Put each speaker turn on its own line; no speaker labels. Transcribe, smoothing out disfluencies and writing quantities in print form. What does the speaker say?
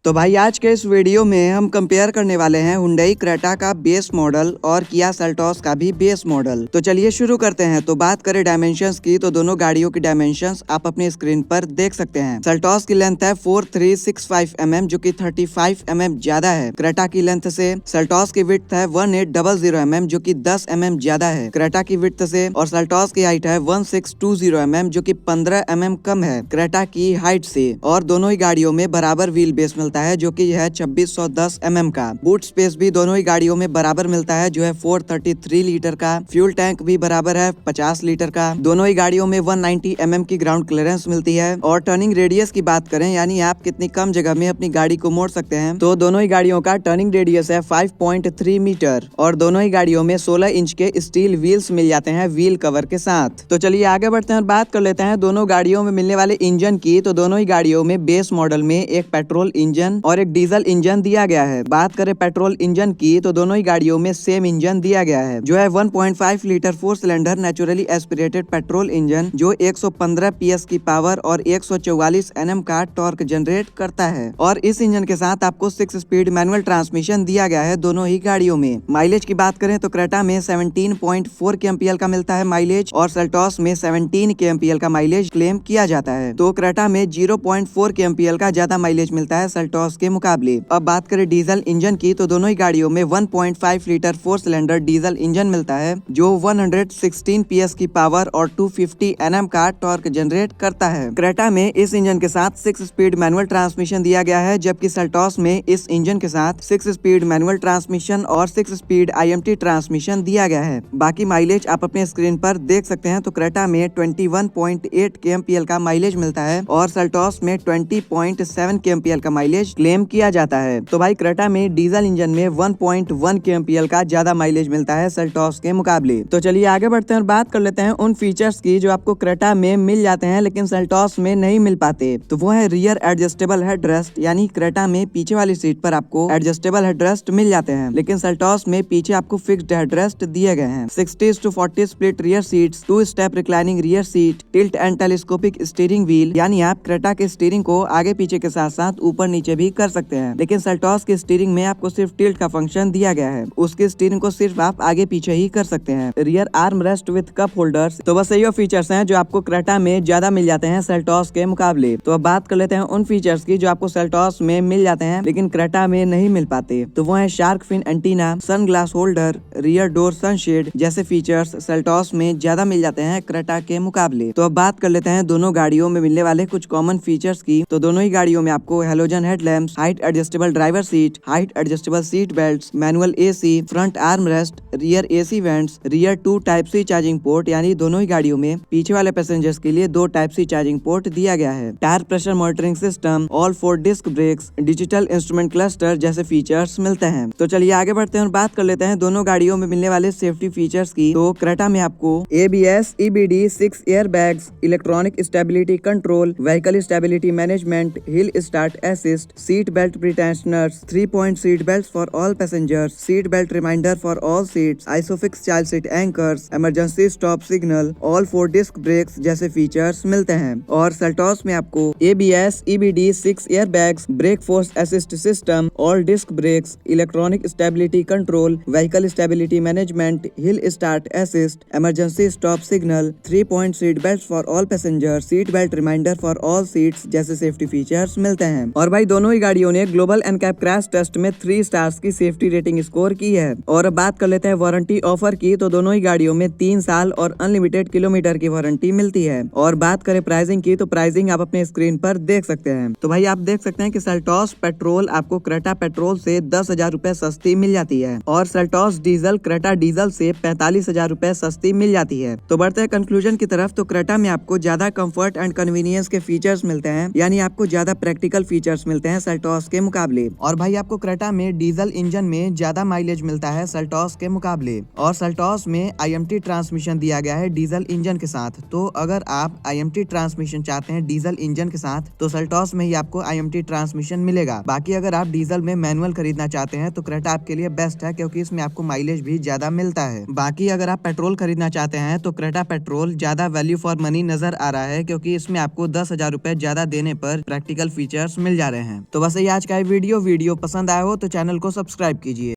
तो भाई आज के इस वीडियो में हम कंपेयर करने वाले हैं हुंडई क्रेटा का बेस मॉडल और किया सेल्टॉस का भी बेस मॉडल। तो चलिए शुरू करते हैं। तो बात करें डायमेंशंस की तो दोनों गाड़ियों की डायमेंशंस आप अपने स्क्रीन पर देख सकते हैं। सेल्टॉस की लेंथ है 4365 mm जो कि 35 mm ज्यादा है क्रेटा की लेंथ से। सेल्टॉस की विड्थ है 1800 mm जो कि 10 mm ज्यादा है क्रेटा की विड्थ से। और सेल्टॉस की हाइट है 1620 mm जो कि 15 mm कम है क्रेटा की हाइट से। और दोनों ही गाड़ियों में बराबर व्हील बेस मिलता है जो कि है 2610 mm का। बूट स्पेस भी दोनों ही गाड़ियों में बराबर मिलता है जो है 433 लीटर का। फ्यूल टैंक भी बराबर है 50 लीटर का। दोनों ही गाड़ियों में 190 mm की ग्राउंड क्लियरेंस मिलती है। और टर्निंग रेडियस की बात करें यानी आप कितनी कम जगह में अपनी गाड़ी को मोड़ सकते हैं तो दोनों ही गाड़ियों का टर्निंग रेडियस है 5.3 मीटर। और दोनों ही गाड़ियों में 16 इंच के स्टील व्हील्स मिल जाते हैं व्हील कवर के साथ। तो चलिए आगे बढ़ते हैं और बात कर लेते हैं दोनों गाड़ियों में मिलने वाले इंजन की। तो दोनों ही गाड़ियों में बेस मॉडल में एक पेट्रोल इंजन और एक डीजल इंजन दिया गया है। बात करें पेट्रोल इंजन की तो दोनों ही गाड़ियों में सेम इंजन दिया गया है जो है 1.5 litre 4 cylinder naturally aspirated petrol engine जो 115 PS की पावर और 144 Nm का टॉर्क जनरेट करता है। और इस इंजन के साथ आपको 6 स्पीड मैनुअल ट्रांसमिशन दिया गया है दोनों ही गाड़ियों में। माइलेज की बात करें तो क्रेटा में 17.4 kmpl का मिलता है माइलेज और सेल्टॉस में 17 kmpl का माइलेज क्लेम किया जाता है। तो क्रेटा में 0.4 kmpl का ज्यादा माइलेज मिलता है सेल्टॉस के मुकाबले। अब बात करें डीजल इंजन की तो दोनों ही गाड़ियों में 1.5 लीटर 4 सिलेंडर डीजल इंजन मिलता है जो 116 PS की पावर और 250 Nm का टॉर्क जनरेट करता है। क्रेटा में इस इंजन के साथ 6 स्पीड मैनुअल ट्रांसमिशन दिया गया है जबकि सेल्टॉस में इस इंजन के साथ 6 स्पीड मैनुअल ट्रांसमिशन और 6 स्पीड IMT ट्रांसमिशन दिया गया है। बाकी माइलेज आप अपने स्क्रीन पर देख सकते हैं। तो क्रेटा में 21.8 kmpl का माइलेज मिलता है और सेल्टॉस में 20.7 kmpl का माइलेज क्लेम किया जाता है। तो भाई क्रेटा में डीजल इंजन में 1.1 kmpl का ज्यादा माइलेज मिलता है सेल्टॉस के मुकाबले। तो चलिए आगे बढ़ते हैं और बात कर लेते हैं उन फीचर्स की जो आपको क्रेटा में मिल जाते हैं लेकिन सेल्टॉस में नहीं मिल पाते। तो वो है रियर एडजस्टेबल हेडरेस्ट यानी क्रेटा में पीछे वाली सीट पर आपको एडजस्टेबल हेडरेस्ट मिल जाते हैं लेकिन सेल्टॉस में पीछे आपको फिक्स्ड हेडरेस्ट दिए गए हैं। 60:40 split rear seats, 2 step reclining rear seat, tilt and telescopic steering wheel यानी आप क्रेटा के स्टीयरिंग को आगे पीछे के साथ साथ ऊपर नीचे भी कर सकते हैं लेकिन सेल्टॉस की स्टीयरिंग में आपको सिर्फ टिल्ट का फंक्शन दिया गया है। उसकी स्टीयरिंग को सिर्फ आप आगे पीछे ही कर सकते हैं। Rear arm rest with cup holders. तो बस यही फीचर्स हैं जो आपको क्रेटा में ज्यादा मिल जाते हैं सेल्टॉस के मुकाबले। तो अब बात कर लेते हैं उन फीचर्स की जो आपको सेल्टॉस में मिल जाते हैं लेकिन क्रेटा में नहीं मिल पाते। तो वो है shark fin antenna, sunglass holder, rear door sunshade जैसे फीचर्स सेल्टॉस में ज्यादा मिल जाते हैं क्रेटा के मुकाबले। तो अब बात कर लेते हैं दोनों गाड़ियों में मिलने वाले कुछ कॉमन फीचर्स की। तो दोनों ही गाड़ियों में आपको halogen headlamps, height adjustable driver seat, height adjustable seat belts, manual AC, front arm rest, rear AC vents, rear 2 type C charging port यानी दोनों ही गाड़ियों में पीछे वाले पैसेंजर्स के लिए 2 टाइप C चार्जिंग पोर्ट दिया गया है। Tyre pressure monitoring system, all 4 disc brakes, digital instrument cluster जैसे फीचर्स मिलते हैं। तो चलिए आगे बढ़ते हैं और बात कर लेते हैं दोनों गाड़ियों में मिलने वाले सेफ्टी फीचर्स की। तो क्रेटा में आपको ABS, EBD, 6 air bags, electronic stability control, vehicle stability management, hill start assist, seat belt pretensioners, 3-point seat belt for all passengers, seat belt reminder for all seats, isofix child seat anchors, emergency stop signal, all 4 disc brakes जैसे features मिलते हैं। और Seltos में आपको ABS, EBD, 6 air bags, brake force assist system, all disc brakes, electronic stability control, vehicle stability management, hill start assist, emergency stop signal, 3-point seat belt for all passengers, seat belt reminder for all seats जैसे safety features मिलते हैं। और भाई दोनों ही गाड़ियों ने global NCAP crash test में 3 stars की सेफ्टी रेटिंग स्कोर की है। और अब बात कर लेते हैं वारंटी ऑफर की। तो दोनों ही गाड़ियों में 3 साल और अनलिमिटेड किलोमीटर की वारंटी मिलती है। और बात करें प्राइसिंग की तो प्राइसिंग आप अपने स्क्रीन पर देख सकते हैं। तो भाई आप देख सकते हैं कि सेल्टॉस पेट्रोल आपको क्रेटा पेट्रोल से 10,000 रुपए सस्ती मिल जाती है और सेल्टॉस डीजल क्रेटा डीजल से 45,000 रुपए सस्ती मिल जाती है। तो बढ़ते हैं कंक्लूजन की तरफ। तो क्रेटा में आपको ज्यादा कंफर्ट एंड कन्वीनियंस के फीचर्स मिलते हैं यानी आपको ज्यादा प्रैक्टिकल फीचर्स मिलते हैं सेल्टॉस के मुकाबले। और भाई आपको क्रेटा में डीजल इंजन में ज्यादा माइलेज मिलता है सेल्टॉस के मुकाबले। और सेल्टॉस में IMT ट्रांसमिशन दिया गया है डीजल इंजन के साथ। तो अगर आप IMT ट्रांसमिशन चाहते हैं डीजल इंजन के साथ तो सेल्टॉस में ही आपको IMT ट्रांसमिशन मिलेगा। बाकी अगर आप डीजल में मैनुअल खरीदना चाहते हैं तो क्रेटा आपके लिए बेस्ट है क्योंकि इसमें आपको माइलेज भी ज्यादा मिलता है। बाकी अगर आप पेट्रोल खरीदना चाहते हैं तो क्रेटा पेट्रोल ज्यादा वैल्यू फॉर मनी नजर आ रहा है क्योंकि इसमें आपको 10,000 रुपए ज्यादा देने पर प्रैक्टिकल फीचर्स मिल जा रहे हैं। हैं। तो बस ये आज का वीडियो पसंद आया हो तो चैनल को सब्सक्राइब कीजिए।